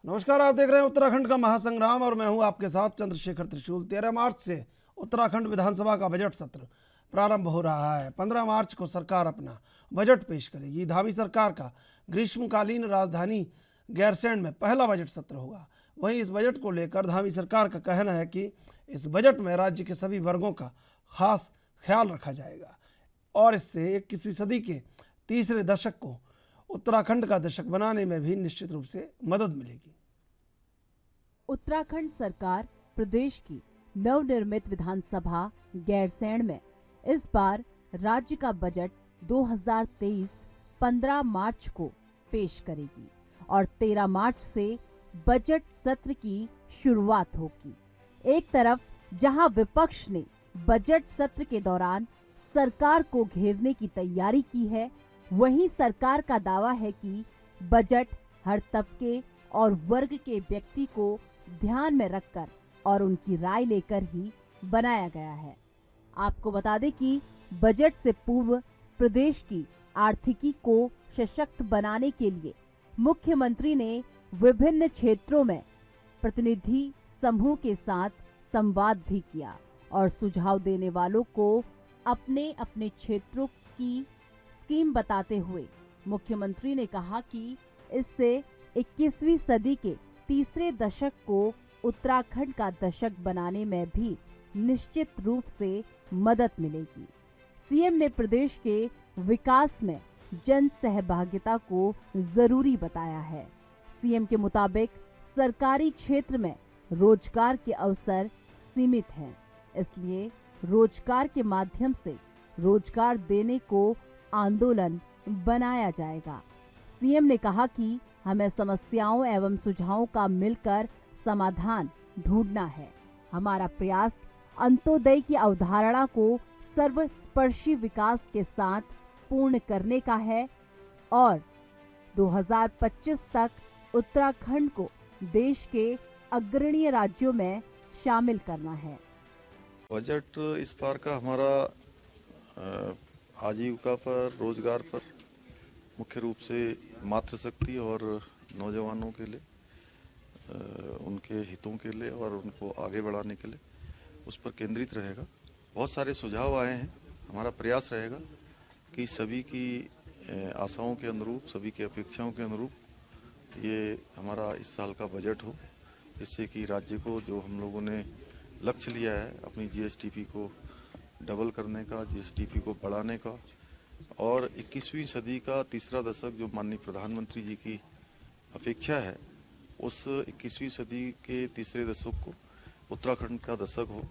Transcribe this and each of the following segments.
नमस्कार, आप देख रहे हैं उत्तराखंड का महासंग्राम और मैं हूं आपके साथ चंद्रशेखर त्रिशूल। 13 मार्च से उत्तराखंड विधानसभा का बजट सत्र प्रारंभ हो रहा है। 15 मार्च को सरकार अपना बजट पेश करेगी। धामी सरकार का ग्रीष्मकालीन राजधानी गैरसैंण में पहला बजट सत्र होगा। वहीं इस बजट को लेकर धामी सरकार का कहना है कि इस बजट में राज्य के सभी वर्गों का खास ख्याल रखा जाएगा और इससे 21वीं सदी के तीसरे दशक को उत्तराखंड का दशक बनाने में भी निश्चित रूप से मदद मिलेगी। उत्तराखंड सरकार प्रदेश की नवनिर्मित विधानसभा गैरसैंण में इस बार राज्य का बजट 2023 15 मार्च को पेश करेगी और 13 मार्च से बजट सत्र की शुरुआत होगी। एक तरफ जहां विपक्ष ने बजट सत्र के दौरान सरकार को घेरने की तैयारी की है, वहीं सरकार का दावा है कि बजट हर तबके और वर्ग के व्यक्ति को ध्यान में रखकर और उनकी राय लेकर ही बनाया गया है। आपको बता दें कि बजट से पूर्व प्रदेश की आर्थिकी को सशक्त बनाने के लिए मुख्यमंत्री ने विभिन्न क्षेत्रों में प्रतिनिधि समूह के साथ संवाद भी किया और सुझाव देने वालों को अपने अपने क्षेत्रों की स्कीम बताते हुए मुख्यमंत्री ने कहा कि इससे 21वीं सदी के तीसरे दशक को उत्तराखंड का दशक बनाने में भी निश्चित रूप से मदद मिलेगी। सीएम ने प्रदेश के विकास में जन सहभागिता को जरूरी बताया है। सीएम के मुताबिक सरकारी क्षेत्र में रोजगार के अवसर सीमित हैं, इसलिए रोजगार के माध्यम से रोजगार देने को आंदोलन बनाया जाएगा। सीएम ने कहा कि हमें समस्याओं एवं सुझावों का मिलकर समाधान ढूंढना है। हमारा प्रयास अंत्योदय की अवधारणा को सर्वस्पर्शी विकास के साथ पूर्ण करने का है और 2025 तक उत्तराखंड को देश के अग्रणी राज्यों में शामिल करना है। बजट इस बार का हमारा आजीविका पर, रोजगार पर, मुख्य रूप से मातृशक्ति और नौजवानों के लिए, उनके हितों के लिए और उनको आगे बढ़ाने के लिए उस पर केंद्रित रहेगा। बहुत सारे सुझाव आए हैं। हमारा प्रयास रहेगा कि सभी की आशाओं के अनुरूप, सभी की अपेक्षाओं के अनुरूप ये हमारा इस साल का बजट हो, जिससे कि राज्य को जो हम लोगों ने लक्ष्य लिया है अपनी जीएसडीपी को डबल करने का, जीएसडीपी को बढ़ाने का और 21वीं सदी का तीसरा दशक जो माननीय प्रधानमंत्री जी की अपेक्षा है, उस 21वीं सदी के तीसरे दशक को उत्तराखंड का दशक हो,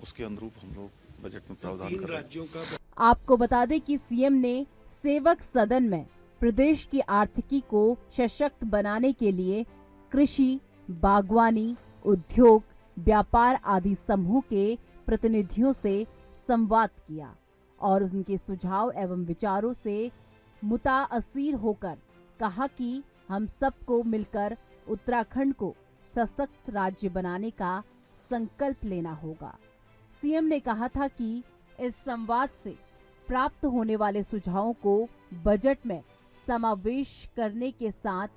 उसके अनुरूप हम लोग बजट में प्रावधान कर रहे हैं। आपको बता दें कि सीएम ने सेवक सदन में प्रदेश की आर्थिकी को सशक्त बनाने के लिए कृषि, बागवानी, उद्योग, व्यापार आदि समूह के प्रतिनिधियों से संवाद किया और उनके सुझाव एवं विचारों से मुताअसिर होकर कहा कि हम सबको मिलकर उत्तराखंड को सशक्त राज्य बनाने का संकल्प लेना होगा। सीएम ने कहा था कि इस संवाद से प्राप्त होने वाले सुझावों को बजट में समावेश करने के साथ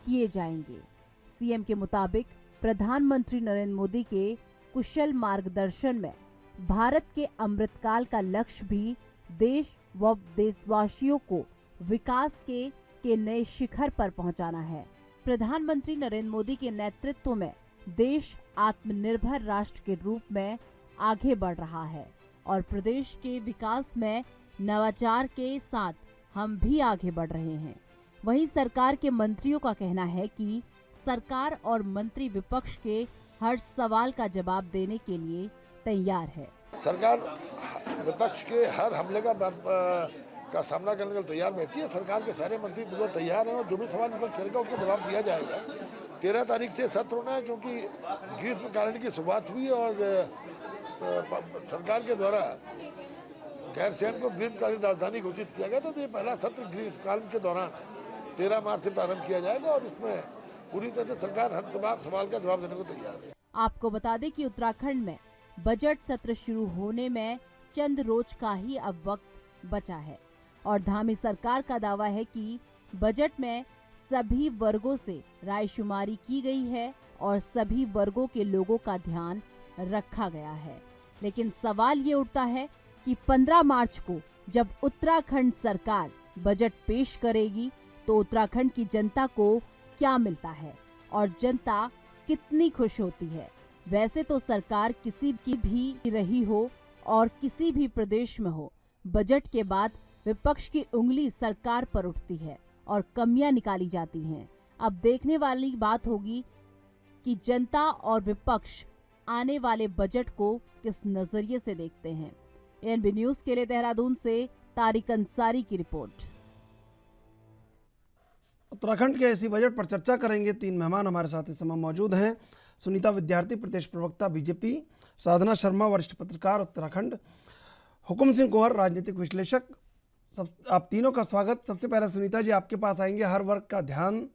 किए जाएंगे। सीएम के मुताबिक प्रधानमंत्री नरेंद्र मोदी के कुशल मार्गदर्शन में भारत के अमृतकाल का लक्ष्य भी देश व देशवासियों को विकास के नए शिखर पर पहुंचाना है। प्रधानमंत्री नरेंद्र मोदी के नेतृत्व में देश आत्मनिर्भर राष्ट्र के रूप में आगे बढ़ रहा है और प्रदेश के विकास में नवाचार के साथ हम भी आगे बढ़ रहे हैं। वहीं सरकार के मंत्रियों का कहना है कि सरकार और मंत्री विपक्ष के हर सवाल का जवाब देने के लिए तैयार है। सरकार विपक्ष के हर हमले का सामना करने के लिए तैयार बैठी है। सरकार के सारे मंत्री बिल्कुल तैयार हैं और जो भी सवाल विपक्ष करेगा उसका जवाब दिया जाएगा। 13 तारीख से सत्र होना है क्योंकि ग्रीष्मकालीन की शुरुआत हुई और सरकार के द्वारा गैरसैंण को ग्रीष्मकालीन राजधानी घोषित किया गया। तो ये पहला सत्र ग्रीष्मकाल के दौरान 13 मार्च से प्रारंभ किया जाएगा और इसमें पूरी तरह से सरकार हर सवाल का जवाब देने को तैयार है। आपको बता दें कि उत्तराखंड में बजट सत्र शुरू होने में चंद रोज का ही अब वक्त बचा है और धामी सरकार का दावा है कि बजट में सभी वर्गों से रायशुमारी की गई है और सभी वर्गों के लोगों का ध्यान रखा गया है। लेकिन सवाल ये उठता है कि 15 मार्च को जब उत्तराखंड सरकार बजट पेश करेगी तो उत्तराखंड की जनता को क्या मिलता है और जनता कितनी खुश होती है। वैसे तो सरकार किसी की भी रही हो और किसी भी प्रदेश में हो, बजट के बाद विपक्ष की उंगली सरकार पर उठती है और कमियां निकाली जाती हैं। अब देखने वाली बात होगी कि जनता और विपक्ष आने वाले बजट को किस नजरिए से देखते हैं। एएनबी न्यूज के लिए देहरादून से तारिक अंसारी की रिपोर्ट। उत्तराखंड के इसी बजट पर चर्चा करेंगे। 3 मेहमान हमारे साथ इस समय मौजूद हैं। सुनीता विद्यार्थी, प्रदेश प्रवक्ता बीजेपी, साधना शर्मा, वरिष्ठ पत्रकार उत्तराखंड, हुकुम सिंह कुंवर, राजनीतिक विश्लेषक। सब आप तीनों का स्वागत। सबसे पहले सुनीता जी, आपके पास आएंगे। हर वर्ग का ध्यान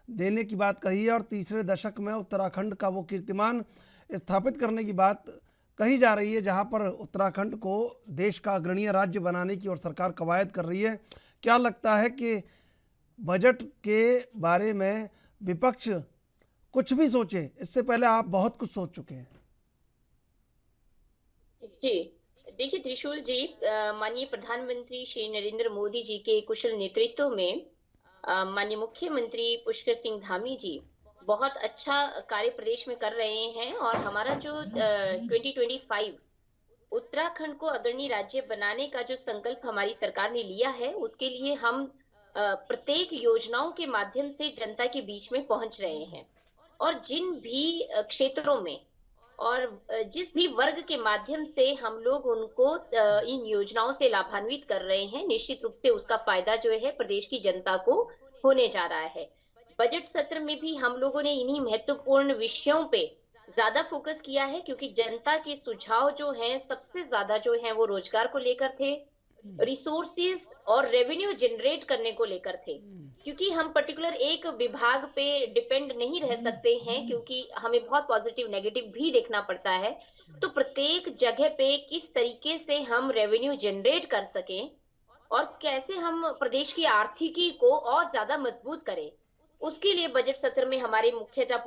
देने की बात कही है और तीसरे दशक में उत्तराखंड का वो कीर्तिमान स्थापित करने की बात कही जा रही है, जहां पर उत्तराखंड को देश का अग्रणीय राज्य बनाने की और सरकार कवायद कर रही है। क्या लगता है कि बजट के बारे में विपक्ष कुछ भी सोचे, इससे पहले आप बहुत कुछ सोच चुके हैं? जी देखिए त्रिशूल जी, माननीय प्रधानमंत्री श्री नरेंद्र मोदी जी के कुशल नेतृत्व में माननीय मुख्यमंत्री पुष्कर सिंह धामी जी बहुत अच्छा कार्य प्रदेश में कर रहे हैं और हमारा जो 2025 उत्तराखंड को अग्रणी राज्य बनाने का जो संकल्प हमारी सरकार ने लिया है, उसके लिए हम प्रत्येक योजनाओं के माध्यम से जनता के बीच में पहुंच रहे हैं और जिन भी क्षेत्रों में और जिस भी वर्ग के माध्यम से हम लोग उनको इन योजनाओं से लाभान्वित कर रहे हैं, निश्चित रूप से उसका फायदा जो है प्रदेश की जनता को होने जा रहा है। बजट सत्र में भी हम लोगों ने इन्हीं महत्वपूर्ण विषयों पे ज्यादा फोकस किया है, क्योंकि जनता के सुझाव जो हैं सबसे ज्यादा जो हैं वो रोजगार को लेकर थे, रिसोर्सेज और रेवेन्यू जनरेट करने को लेकर थे, क्योंकि हम पर्टिकुलर एक विभाग पे डिपेंड नहीं रह सकते हैं, क्योंकि हमें बहुत पॉजिटिव नेगेटिव भी देखना पड़ता है। तो प्रत्येक जगह पे किस तरीके से हम रेवेन्यू जनरेट कर सकें और कैसे हम प्रदेश की आर्थिकी को और ज्यादा मजबूत करें, उसके लिए बजट सत्र में हमारे मुख्यतः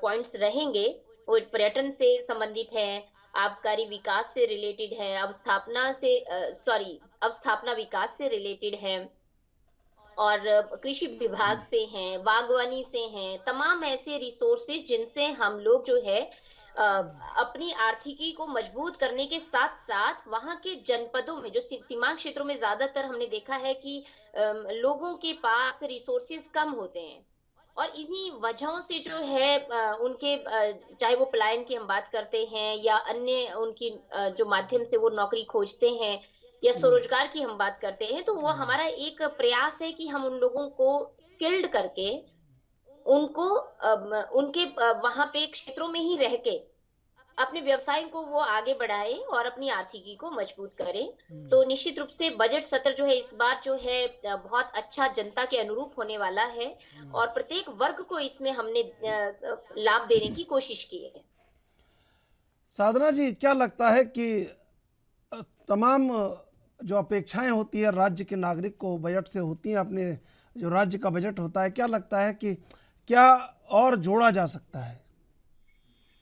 पॉइंट्स रहेंगे। वो पर्यटन से संबंधित है, आबकारी विकास से रिलेटेड है, अवस्थापना विकास से रिलेटेड है और कृषि विभाग से हैं, बागवानी से हैं, तमाम ऐसे रिसोर्सेज जिनसे हम लोग जो है अपनी आर्थिकी को मजबूत करने के साथ साथ वहां के जनपदों में जो सीमांत क्षेत्रों में ज्यादातर हमने देखा है कि लोगों के पास रिसोर्सेज कम होते हैं और इन्हीं वजहों से जो है उनके चाहे वो पलायन की हम बात करते हैं या अन्य उनकी जो माध्यम से वो नौकरी खोजते हैं या स्वरोजगार की हम बात करते हैं, तो वो हमारा एक प्रयास है कि हम उन लोगों को स्किल्ड करके उनको उनके वहां पे क्षेत्रों में ही रह के अपने व्यवसाय को वो आगे बढ़ाएं और अपनी आर्थिकी को मजबूत करें। तो निश्चित रूप से बजट सत्र जो है इस बार जो है बहुत अच्छा जनता के अनुरूप होने वाला है और प्रत्येक वर्ग को इसमें हमने लाभ देने की कोशिश की है। साधना जी, क्या लगता है कि तमाम जो अपेक्षाएं होती है राज्य के नागरिक को बजट से होती हैं, अपने जो राज्य का बजट होता है, क्या लगता है कि क्या और जोड़ा जा सकता है?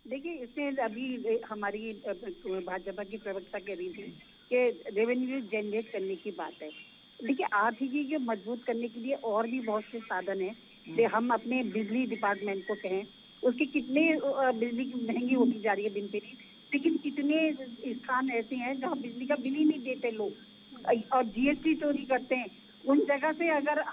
देखिए, इसमें अभी हमारी भाजपा की प्रवक्ता कह रही थी कि रेवेन्यू जनरेट करने की बात है। देखिए, आर्थिकी को मजबूत करने के लिए और भी बहुत से साधन हैं। हम अपने बिजली डिपार्टमेंट को कहें, उसकी कितने बिजली महंगी होती जा रही है दिन पे दिन, लेकिन कितने स्थान ऐसे हैं जहाँ बिजली का बिल ही नहीं देते लोग और जीएसटी चोरी करते हैं। उन जगह से अगर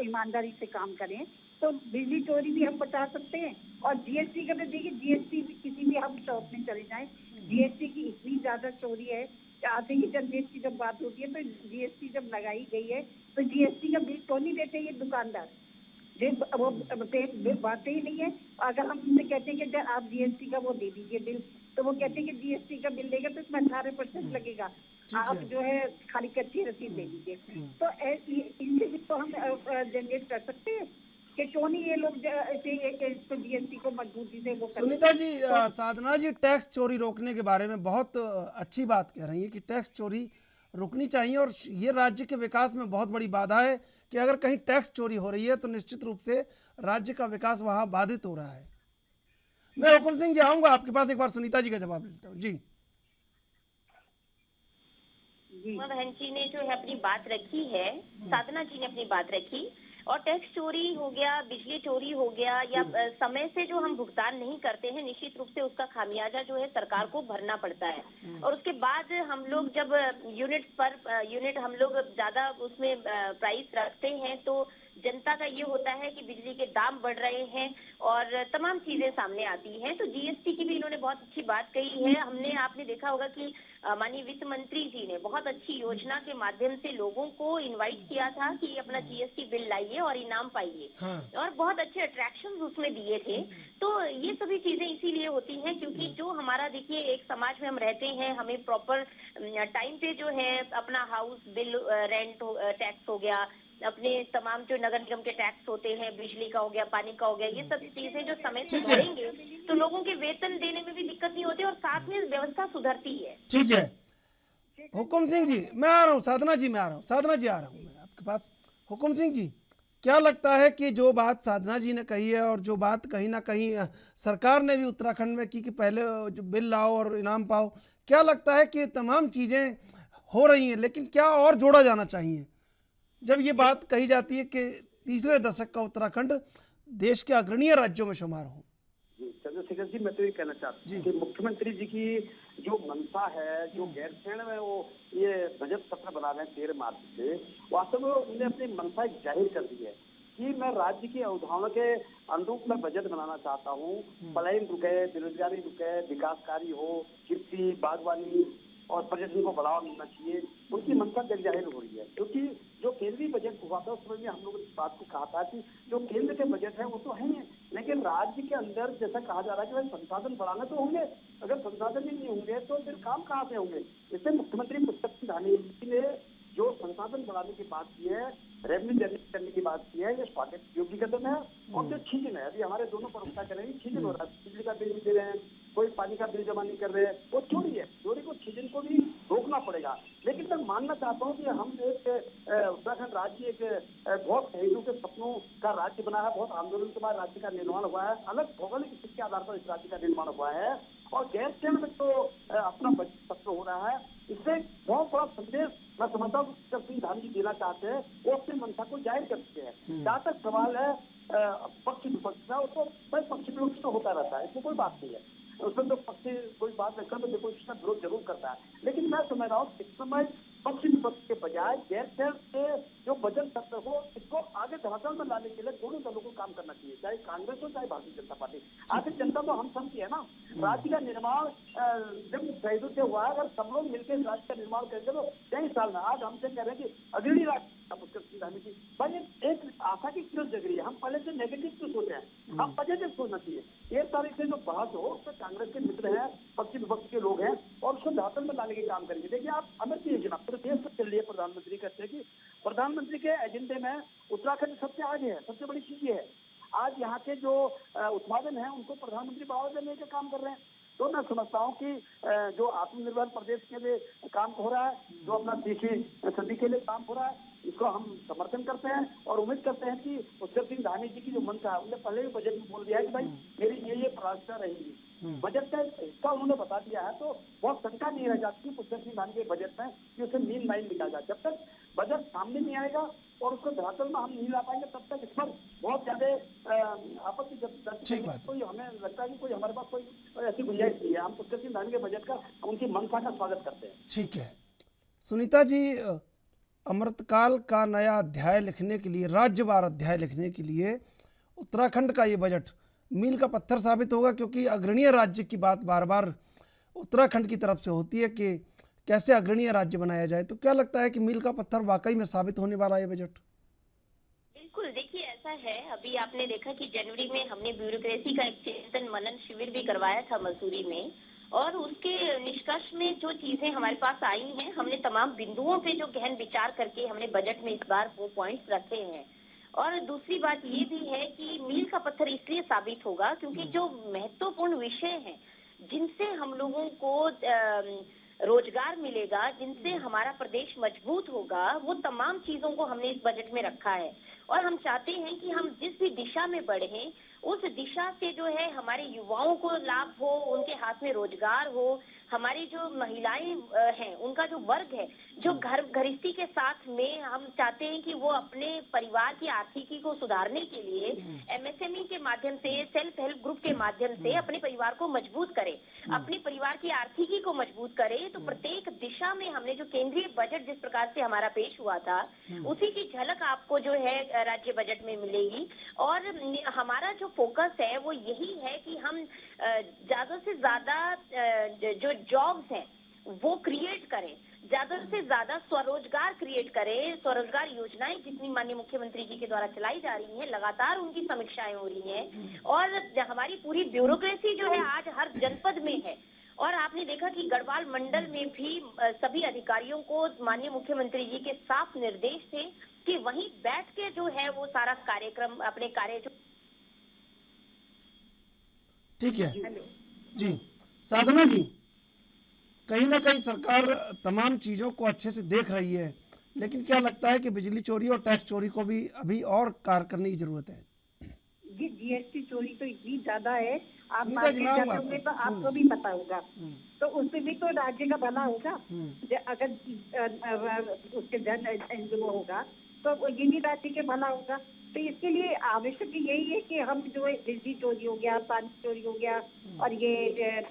ईमानदारी से काम करें तो बिजली चोरी भी हम बचा सकते हैं। और जीएसटी का तो देखिए, जीएसटी भी किसी भी हम शॉप में चले जाएं, जीएसटी की इतनी ज्यादा चोरी है कि आते ही जब देश की जब बात होती है तो जीएसटी जब लगाई गई है तो जीएसटी का बिल तो नहीं देते ये दुकानदार, वो बातें ही नहीं है। अगर हम उनसे कहते हैं कि आप जीएसटी का वो दे दीजिए बिल, तो वो कहते हैं कि जीएसटी का बिल देगा तो इसमें 18% लगेगा, आप जो है खाली कच्ची रसीद दे दीजिए। तो इनसे भी तो हम जनरेट कर सकते हैं कि क्यों नहीं ये लोग इसको जीएसटी को मजबूती से वो। सुनीता जी, साधना जी टैक्स चोरी रोकने के बारे में बहुत अच्छी बात कह रही है कि टैक्स चोरी रुकनी चाहिए और ये राज्य के विकास में बहुत बड़ी बाधा है कि अगर कहीं टैक्स चोरी हो रही है तो निश्चित रूप से राज्य का विकास वहाँ बाधित हो रहा है। मैं हुकुम सिंह जी आऊँगा आपके पास, एक बार सुनीता जी का जवाब लेता हूँ। जी उमा बहन जी ने जो है अपनी बात रखी है, साधना जी ने अपनी बात रखी, और टैक्स चोरी हो गया, बिजली चोरी हो गया, या समय से जो हम भुगतान नहीं करते हैं, निश्चित रूप से उसका खामियाजा जो है सरकार को भरना पड़ता है। और उसके बाद हम लोग जब यूनिट पर यूनिट हम लोग ज्यादा उसमें प्राइस रखते हैं तो जनता का ये होता है कि बिजली के दाम बढ़ रहे हैं और तमाम चीजें सामने आती हैं। तो जीएसटी की भी इन्होंने बहुत अच्छी बात कही है। आपने देखा होगा कि माननीय वित्त मंत्री जी ने बहुत अच्छी योजना के माध्यम से लोगों को इनवाइट किया था कि अपना जीएसटी बिल लाइए और इनाम पाइए, और बहुत अच्छे अट्रैक्शंस उसमें दिए थे। तो ये सभी चीजें इसीलिए होती हैं क्योंकि जो हमारा, देखिए, एक समाज में हम रहते हैं, हमें प्रॉपर टाइम पे जो है अपना हाउस बिल, रेंट टैक्स हो गया, अपने तमाम जो नगर निगम के टैक्स होते हैं, बिजली का हो गया, पानी का हो गया, ये सब चीजें जो समय से भरेंगे तो लोगों के वेतन देने में भी दिक्कत नहीं होती और साथ में व्यवस्था सुधरती है। ठीक है हुकुम सिंह जी, मैं आ रहा हूँ। साधना जी मैं आ रहा हूँ, साधना जी आ रहा हूँ मैं आपके पास। हुकुम सिंह जी, क्या लगता है कि जो बात साधना जी ने कही है और जो बात कहीं ना कहीं सरकार ने भी उत्तराखंड में की कि पहले जो बिल लाओ और इनाम पाओ, क्या लगता है कि तमाम चीज़ें हो रही हैं, लेकिन क्या और जोड़ा जाना चाहिए जब ये बात कही जाती है कि तीसरे दशक का उत्तराखंड देश के अग्रणीय राज्यों में शुमार हो? जी चंद्रशेखर जी, मैं तो ये कहना चाहता हूँ कि मुख्यमंत्री जी की जो मंशा है, जो गैरसैंण में वो ये बजट सत्र बना रहे हैं 13 मार्च से, वास्तव में उन्होंने अपनी मंशा जाहिर कर दी है कि मैं राज्य की अवधारणा के अनुरूप में बजट बनाना चाहता हूँ। पलायन रुके, बेरोजगारी रुके, विकास कार्य हो, कृषि, बागवानी और पर्यटन को बढ़ावा मिलना चाहिए। उनकी मंशा जग जाहिर हो रही है क्योंकि जो केंद्रीय बजट हुआ था उसमें भी हम लोगों ने इस बात को कहा था कि जो केंद्र के बजट है वो तो है ही, लेकिन राज्य के अंदर जैसा कहा जा रहा है कि भाई संसाधन बढ़ाना तो होंगे, अगर संसाधन ही नहीं होंगे तो फिर काम कहाँ से होंगे। इससे मुख्यमंत्री पुष्कर सिंह धामी ने जो संसाधन बढ़ाने की बात की है, रेवेन्यू जनरेट करने की बात की है, ये स्वागत योग्य कदम है। और जो छीजन है, अभी हमारे दोनों प्रवक्ता करेंगे, छीजन हो रहा है, बिजली का बिल नहीं दे रहे हैं, कोई पानी का बिल जमा नहीं कर रहे हैं, वो चोरी है। चोरी को, छीजन को भी रोकना पड़ेगा। लेकिन मैं मानना चाहता हूँ कि हम एक उत्तराखंड राज्य एक बहुत शहीदों के सपनों का राज्य बना है, बहुत आंदोलन के बाद राज्य का निर्माण हुआ है, अलग भौगोलिक स्थिति के आधार पर इस राज्य का निर्माण हुआ है। और गैरसैंण में तो अपना बजट सत्र हो रहा है, इससे बहुत बड़ा संदेश मैं समझता हूँ पुष्कर सिंह धामी जी देना चाहते हैं, वो अपनी मंशा को जाहिर करते हैं। जहाँ तक सवाल है पक्ष विपक्ष का, उसको पक्ष विपक्ष तो होता रहता है, इसमें कोई बात नहीं है, उसमें तो पक्ष कोई बात नहीं कर, तो देखो इसका विरोध जरूर करता है। लेकिन मैं समझ रहा हूँ इस समय पक्ष विपक्ष के बजाय गैरसैंण से जो बजट सत्र हो, इसको आगे धरातल में लाने के लिए दोनों दलों को काम करना चाहिए, चाहे कांग्रेस हो चाहे भारतीय जनता पार्टी। आखिर जनता तो हम सब की है ना। राज्य का निर्माण जब शहीदों से हुआ है, अगर सब लोग मिलकर राज्य का निर्माण करेंगे तो 23 साल में, आज हमसे कह रहे हैं कि अग्रणी राज्य पुष्कर सिंह धामी जी, भाई एक आशा की किरण जग रही है। हम पहले से नेगेटिव क्यों सोचे हैं, हम पॉजिटिव सोचना चाहिए। 1 तारीख से जो बहस हो उसमें कांग्रेस के मित्र हैं, पक्ष विपक्ष के लोग हैं, और उसको धरातल में लाने के काम करेंगे। देखिए, आप अमृत योजना पूरे देश में चल रही है, प्रधानमंत्री कहते हैं कि प्रधानमंत्री के एजेंडे में उत्तराखंड सबसे आगे है, सबसे बड़ी चीज ये है। आज यहाँ के जो उत्पादन है उनको प्रधानमंत्री बढ़ावा देने का काम कर रहे हैं। तो मैं समझता हूँ कि जो आत्मनिर्भर प्रदेश के लिए काम हो रहा है, जो अपना तीसरी सदी के लिए काम हो रहा है, इसको हम समर्थन करते हैं और उम्मीद करते हैं कि पुष्कर सिंह धामी जी की जो मंशा है, उन्होंने पहले भी बजट में बोल दिया है कि भाई मेरी ये प्राथमिकता रहेगी, बजट का हिस्सा उन्होंने बता दिया है। तो बहुत शंका नहीं रह जाती पुष्कर सिंह धामी के बजट में कि उसे मीन माइंड निकाला जाए। जब तक बजट सामने नहीं आएगा और उसको धरातल में हम नहीं ला पाएंगे, तब तक इस पर बहुत ज्यादा आपत्ति कोई, हमें लगता है कि कोई हमारे पास कोई ऐसी गुंजाइश नहीं है। हम पुष्कर सिंह धामी के बजट का, उनकी मंशा का स्वागत करते हैं। ठीक है सुनीता जी, अमृतकाल का नया अध्याय लिखने के लिए, राज्यवार अध्याय लिखने के लिए उत्तराखंड का ये बजट मील का पत्थर साबित होगा, क्योंकि अग्रणीय राज्य की बात बार बार उत्तराखंड की तरफ से होती है कि कैसे अग्रणीय राज्य बनाया जाए। तो क्या लगता है कि मील का पत्थर वाकई में साबित होने वाला है बजट? बिल्कुल, देखिए ऐसा है, अभी आपने देखा कि जनवरी में हमने ब्यूरोक्रेसी का एक चिंतन मनन शिविर भी करवाया था मसूरी में, और उसके निष्कर्ष में जो चीजें हमारे पास आई हैं, हमने तमाम बिंदुओं पे जो गहन विचार करके हमने बजट में इस बार वो पॉइंट्स रखे हैं। और दूसरी बात ये भी है कि मील का पत्थर इसलिए साबित होगा क्योंकि जो महत्वपूर्ण विषय हैं जिनसे हम लोगों को रोजगार मिलेगा, जिनसे हमारा प्रदेश मजबूत होगा, वो तमाम चीजों को हमने इस बजट में रखा है। और हम चाहते हैं कि हम जिस भी दिशा में बढ़े, उस दिशा से जो है हमारे युवाओं को लाभ हो, उनके हाथ में रोजगार हो, हमारी जो महिलाएं हैं, उनका जो वर्ग है, जो गृहस्थी के साथ में हम चाहते हैं कि वो अपने परिवार की आर्थिकी को सुधारने के लिए एमएसएमई के माध्यम से, सेल्फ हेल्प ग्रुप के माध्यम से अपने परिवार को मजबूत करे, अपने परिवार की आर्थिकी को मजबूत करे। तो प्रत्येक दिशा में हमने जो केंद्रीय बजट जिस प्रकार से हमारा पेश हुआ था, उसी की झलक आपको जो है राज्य बजट में मिलेगी। और हमारा जो फोकस है वो यही है कि हम ज्यादा से ज्यादा जो जॉब्स हैं वो क्रिएट करें, ज्यादा से ज्यादा स्वरोजगार क्रिएट करें। स्वरोजगार योजनाएं जितनी माननीय मुख्यमंत्री जी के द्वारा चलाई जा रही हैं, लगातार उनकी समीक्षाएं हो रही हैं। और हमारी पूरी ब्यूरोक्रेसी जो है आज हर जनपद में है। और आपने देखा कि गढ़वाल मंडल में भी सभी अधिकारियों को माननीय मुख्यमंत्री जी के साफ निर्देश थे कि वहीं बैठ के जो है वो सारा कार्यक्रम अपने कार्य जो। ठीक है जी। साधना जी, कहीं ना कहीं सरकार तमाम चीज़ों को अच्छे से देख रही है, लेकिन क्या लगता है कि बिजली चोरी और टैक्स चोरी को भी अभी और कार्य करने की जरूरत है? जी, जीएसटी चोरी तो इतनी ज्यादा है, आप सुनीता मार्केट जी, मैं जाते आऊंगा होंगे आपके तो पास, आपको भी पता होगा। तो उससे भी तो राज्य का भला होगा। अगर उसके धन वो होगा तो ये भी राज्य के भला होगा। तो इसके लिए आवश्यक यही है कि हम जो है बिजली चोरी हो गया, पानी चोरी हो गया और ये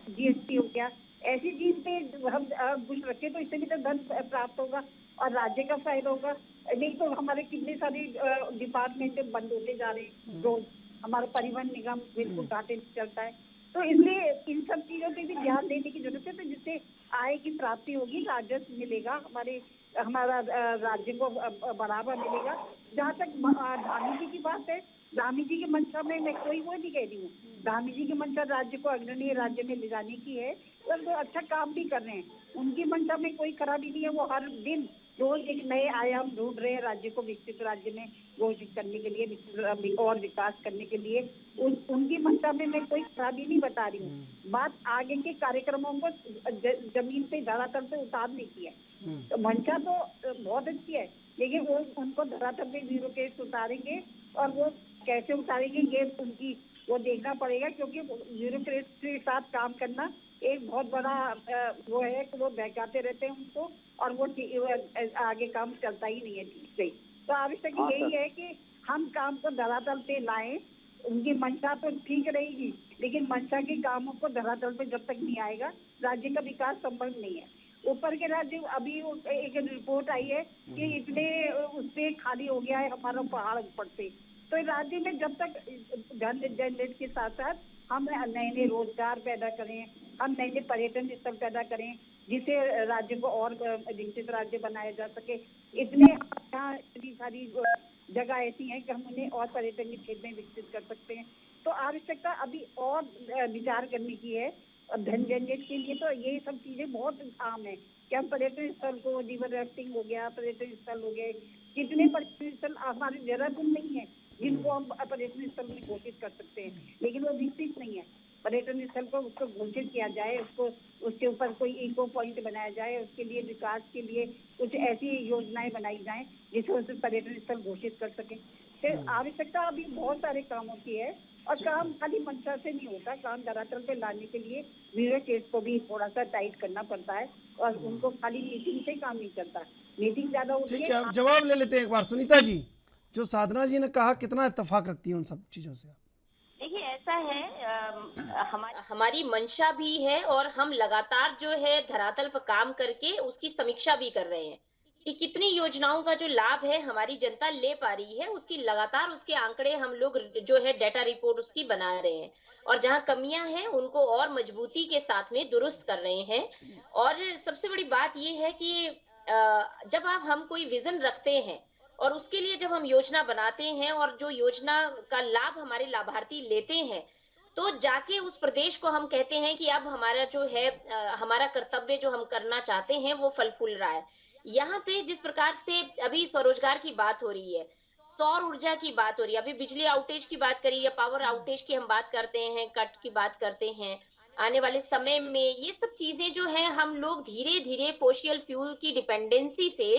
जीएसटी हो गया, ऐसी चीज पे हम कुछ रखे तो इससे भी तो धन प्राप्त होगा और राज्य का फायदा होगा। नहीं तो हमारे कितने सारे डिपार्टमेंट बंद होते जा रहे हैं रोज। हमारा परिवहन निगम बिल्कुल घाटे में चलता है। तो इसलिए इन सब चीजों पे भी ध्यान देने की जरूरत है, तो जिससे आय की प्राप्ति होगी, राजस्व मिलेगा, हमारा राज्य को बढ़ावा मिलेगा। जहाँ तक धामी जी की बात है, धामी जी की मंशा में मैं कोई वो नहीं कह रही हूँ। धामी जी की मंशा राज्य को अग्रणीय राज्य में ले जाने की है और वो अच्छा काम भी कर रहे हैं। उनकी मंशा में कोई खराबी नहीं है। वो हर दिन रोज एक नए आयाम ढूंढ रहे हैं राज्य को विकसित राज्य में घोषित करने के लिए और विकास करने के लिए। उनकी मंशा में मैं कोई खराबी नहीं बता रही हूँ। बात आगे के कार्यक्रमों को जमीन पे धरातल पे उतारने की है। तो मंशा तो बहुत अच्छी है, लेकिन वो उनको धरातल पे ब्यूरोक्रेट उतारेंगे और वो कैसे उतारेंगे ये उनकी वो देखना पड़ेगा, क्योंकि ब्यूरोक्रेट के साथ काम करना एक बहुत बड़ा वो है कि वो बहकाते रहते हैं उनको और वो आगे काम चलता ही नहीं है ठीक से। तो आवश्यक यही है कि हम काम को धरातल पे लाएं। उनकी मंशा तो ठीक रहेगी, लेकिन मंशा के कामों को धरातल पे जब तक नहीं आएगा, राज्य का विकास संभव नहीं है। ऊपर के राज्य, अभी एक रिपोर्ट आई है कि इतने उससे खाली हो गया है हमारा पहाड़ ऊपर से। तो राज्य में जब तक धन जनरेट के साथ साथ हम नए नए रोजगार पैदा करें, हम नए नए पर्यटन स्थल पैदा करें, जिससे राज्य को और विकसित राज्य बनाया जा सके। इतने यहाँ इतनी सारी जगह ऐसी हैं कि हम उन्हें और पर्यटन के क्षेत्र में विकसित कर सकते हैं। तो आवश्यकता अभी और विचार करने की है। धन जनरेट के लिए तो ये सब चीजें बहुत आम है कि हम पर्यटन स्थल को, रिवर राफ्टिंग हो गया, पर्यटन स्थल हो गए, कितने पर्यटन स्थल हमारे देहरादून नहीं है जिनको हम पर्यटन स्थल में घोषित कर सकते हैं, लेकिन वो विकसित नहीं है। पर्यटन स्थल को उसको घोषित किया जाए, उसको उसके ऊपर कोई इको पॉइंट बनाया जाए, उसके लिए विकास के लिए कुछ ऐसी योजनाएं बनाई जाएं जिससे उसे पर्यटन स्थल घोषित कर सके। फिर आवश्यकता अभी बहुत सारे कामों की है और काम खाली मंशा से नहीं होता। काम धरातल पे लाने के लिए ब्यूरोक्रेट को भी थोड़ा सा टाइट करना पड़ता है और उनको खाली मीटिंग से काम नहीं चलता। मीटिंग ज्यादा होती है। ठीक है, अब जवाब ले लेते हैं एक बार। सुनीता जी, जो साधना जी ने कहा, कितना इत्तेफाक रखती है उन सब चीजों से? देखिए ऐसा है, हमारी मंशा भी है और हम लगातार जो है धरातल पर काम करके उसकी समीक्षा भी कर रहे हैं कि कितनी योजनाओं का जो लाभ है हमारी जनता ले पा रही है। उसकी लगातार उसके आंकड़े हम लोग जो है डेटा रिपोर्ट उसकी बना रहे हैं और जहां कमियां हैं उनको और मजबूती के साथ में दुरुस्त कर रहे हैं। और सबसे बड़ी बात यह है कि जब हम कोई विजन रखते हैं और उसके लिए जब हम योजना बनाते हैं और जो योजना का लाभ हमारे लाभार्थी लेते हैं, तो जाके उस प्रदेश को हम कहते हैं कि अब हमारा जो है हमारा कर्तव्य जो हम करना चाहते हैं वो फल फूल रहा है। यहाँ पे जिस प्रकार से अभी स्वरोजगार की बात हो रही है, सौर ऊर्जा की बात हो रही है, अभी बिजली आउटेज की बात करी या पावर आउटेज की हम बात करते हैं, कट की बात करते हैं, आने वाले समय में ये सब चीजें जो है हम लोग धीरे धीरे फोसिल फ्यूल की डिपेंडेंसी से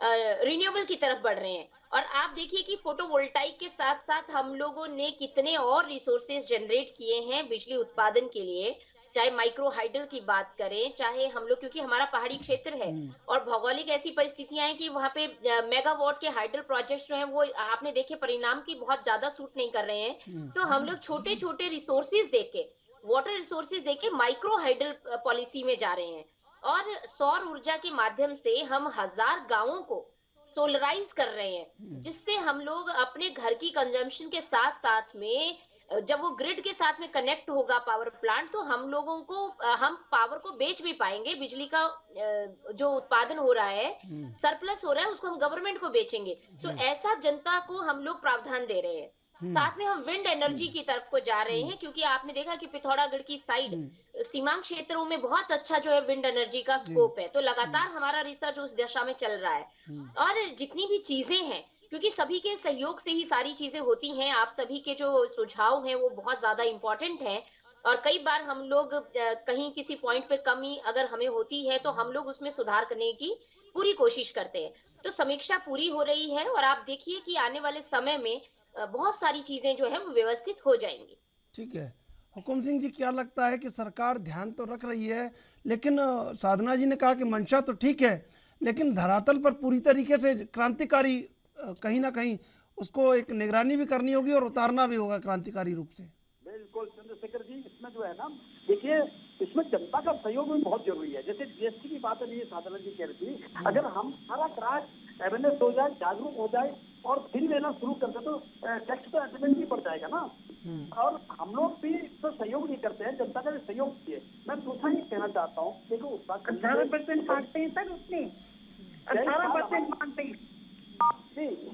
रिन्यूएबल की तरफ बढ़ रहे हैं। और आप देखिए कि फोटोवोल्टाइक के साथ साथ हम लोगों ने कितने और रिसोर्सेज जनरेट किए हैं बिजली उत्पादन के लिए, चाहे माइक्रो हाइडल की बात करें, चाहे हम लोग, क्योंकि हमारा पहाड़ी क्षेत्र है और भौगोलिक ऐसी परिस्थितियां हैं कि वहां पे मेगावाट के हाइडल प्रोजेक्ट्स जो हैं वो आपने देखे परिणाम की बहुत ज्यादा सूट नहीं कर रहे हैं। तो हम लोग छोटे छोटे रिसोर्सेज देके, वाटर रिसोर्सेज देके माइक्रो हाइडल पॉलिसी में जा रहे हैं। और सौर ऊर्जा के माध्यम से हम 1000 गांवों को सोलराइज कर रहे हैं, जिससे हम लोग अपने घर की कंजम्पशन के साथ साथ में जब वो ग्रिड के साथ में कनेक्ट होगा पावर प्लांट, तो हम लोगों को हम पावर को बेच भी पाएंगे। बिजली का जो उत्पादन हो रहा है, सरप्लस हो रहा है, उसको हम गवर्नमेंट को बेचेंगे। तो ऐसा जनता को हम लोग प्रावधान दे रहे हैं। साथ में हम विंड एनर्जी की तरफ को जा रहे हैं, क्योंकि आपने देखा कि पिथौरागढ़ की साइड सीमांत क्षेत्रों में बहुत अच्छा जो है विंड एनर्जी का स्कोप है। तो लगातार हमारा रिसर्च उस दिशा में चल रहा है। और जितनी भी चीजें हैं, क्योंकि सभी के सहयोग से ही सारी चीजें होती हैं, आप सभी के जो सुझाव हैं वो बहुत ज्यादा इम्पोर्टेंट हैं। और कई बार हम लोग कहीं किसी पॉइंट पे कमी अगर हमें होती है तो हम लोग उसमें सुधार करने की पूरी कोशिश करते हैं। तो समीक्षा पूरी हो रही है और आप देखिए कि आने वाले समय में बहुत सारी चीजें जो है वो व्यवस्थित हो जाएंगी। ठीक है। हुकुम सिंह जी, क्या लगता है कि सरकार ध्यान तो रख रही है, लेकिन साधना जी ने कहा कि मंशा तो ठीक है, लेकिन धरातल पर पूरी तरीके से क्रांतिकारी कहीं ना कहीं उसको एक निगरानी भी करनी होगी और उतारना भी होगा क्रांतिकारी रूप से। बिल्कुल चंद्रशेखर जी, इसमें जो है ना, देखिए इसमें जनता का सहयोग भी बहुत जरूरी है। जैसे जीएसटी की बात अभी साधना जी कह रही थी, अगर हम सारा क्रास अवेयरनेस हो जाए, जागरूक हो जाए और बिल लेना शुरू कर दे तो टैक्स का अटेंडेंस भी बढ़ जाएगा ना। और हम लोग भी तो सहयोग नहीं करते हैं, जनता का भी सहयोग चाहिए। मैं दूसरा ये कहना चाहता हूँ, देखो उत्तराखंड 18% मांगते हैं सर, उसने 18% मांगते हैं।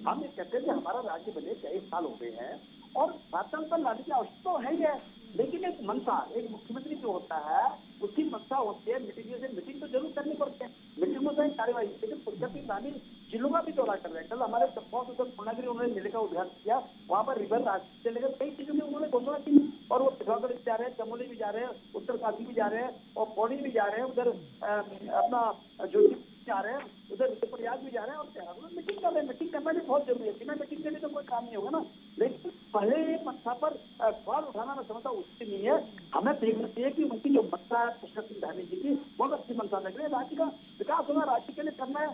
हम ये कहते हैं कि हमारा राज्य बने 23 साल हो गए हैं और 7 साल पर लाने की आवश्यकता तो है ही है, लेकिन एक मनसा, एक मुख्यमंत्री जो होता है उसकी मनसा होती है मीटिंग तो जरूर करनी पड़ती है, मीटिंग में कार्यवाही। लेकिन पुष्कर सिंह धामी जिलों का भी दौरा कर रहे हैं। कल हमारे पूर्णागिरी उन्होंने मेले का उद्घाटन किया, वहाँ पर रिवर राफ्टिंग से लेकर कई चीजों की उन्होंने घोषणा की। और वो पिथौरागढ़ भी जा रहे हैं, चमोली भी जा रहे हैं, उत्तरकाशी भी जा रहे हैं और पौड़ी भी जा रहे हैं, उधर अपना जोशी जा रहे हैं, उधर रुद्रप्रयाग भी जा रहे हैं और देहरादून मीटिंग कर रहे हैं। मीटिंग करना भी बहुत जरूरी है, बिना मीटिंग के लिए तो कोई काम नहीं होगा ना। लेकिन पहले मनसा पर सवाल उठाना, मैं समझता हूँ उससे नहीं है। हमें देखना चाहिए कि उनकी जो मनसा है पुष्कर सिंह धामी जी की, बहुत अच्छी मनसा लग रही है। राज्य का विकास होगा, राज्य के लिए करना है।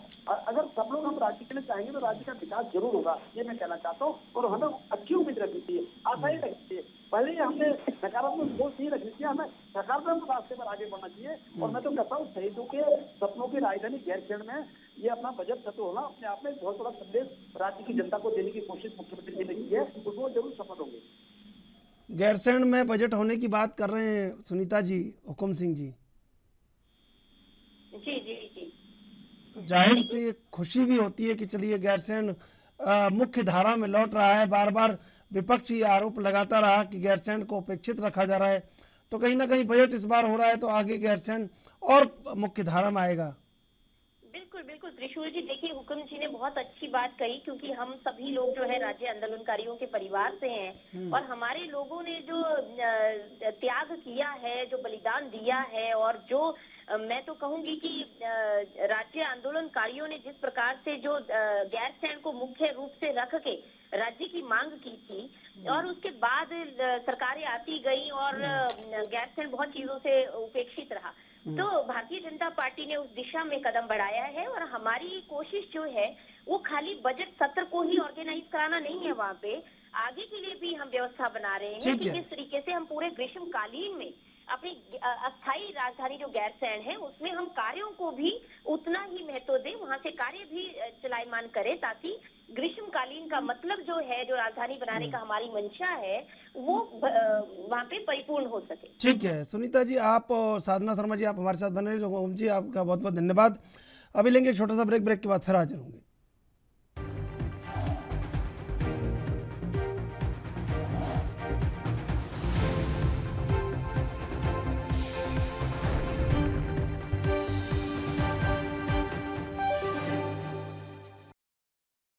अगर सब लोग हम राज्य के लिए चाहेंगे तो राज्य का विकास जरूर होगा, ये मैं कहना चाहता हूँ। और हमें अच्छी उम्मीद रखनी चाहिए, आशा ही रखनी चाहिए। पहले हमने नकारात्मक सोच नहीं रखनी चाहिए, हमें सकारात्मक रास्ते पर आगे बढ़ना चाहिए। और मैं तो कहता हूँ शहीदों के सपनों की राजधानी गैरसैंण में ये अपना बजट सत्र होना अपने आप में बहुत बड़ा संदेश राज्य की जनता को देने की कोशिश मुख्यमंत्री ने की है, उसको जरूर सफल होंगे। गैरसैंण में बजट होने की बात कर रहे हैं सुनीता जी, हुकुम सिंह जी। जी जी जी। तो जाहिर से खुशी भी होती है कि चलिए गैरसैंण मुख्य धारा में लौट रहा है। बार बार विपक्ष ये आरोप लगाता रहा कि गैरसैंण को उपेक्षित रखा जा रहा है, तो कहीं ना कहीं बजट इस बार हो रहा है तो आगे गैरसैंण और मुख्य धारा में आएगा। बिल्कुल बिल्कुल त्रिशूल जी, देखिए हुकुम जी ने बहुत अच्छी बात कही, क्योंकि हम सभी लोग जो है राज्य आंदोलनकारियों के परिवार से हैं और हमारे लोगों ने जो त्याग किया है, जो बलिदान दिया है, और जो मैं तो कहूंगी कि राज्य आंदोलनकारियों ने जिस प्रकार से जो गैरसैंण को मुख्य रूप से रख के राज्य की मांग की थी, और उसके बाद सरकारें आती गई और गैरसैंण बहुत चीजों से उपेक्षित रहा। तो भारतीय जनता पार्टी ने उस दिशा में कदम बढ़ाया है और हमारी कोशिश जो है वो खाली बजट सत्र को ही ऑर्गेनाइज कराना नहीं है, वहाँ पे आगे के लिए भी हम व्यवस्था बना रहे हैं कि किस तरीके से हम पूरे ग्रीष्मकालीन में अपनी अस्थायी राजधानी जो गैरसैंण है उसमें हम कार्यों को भी उतना ही महत्व दें, वहाँ से कार्य भी चलायमान करें, ताकि ग्रीष्मकालीन का मतलब जो है, जो राजधानी बनाने का हमारी मंशा है, वो वहाँ पे परिपूर्ण हो सके। ठीक है सुनीता जी, आप और साधना शर्मा जी आप हमारे साथ बने रहिए। जी आपका बहुत बहुत धन्यवाद। अभी लेंगे एक छोटा सा ब्रेक के बाद फिर हाजिर होंगे।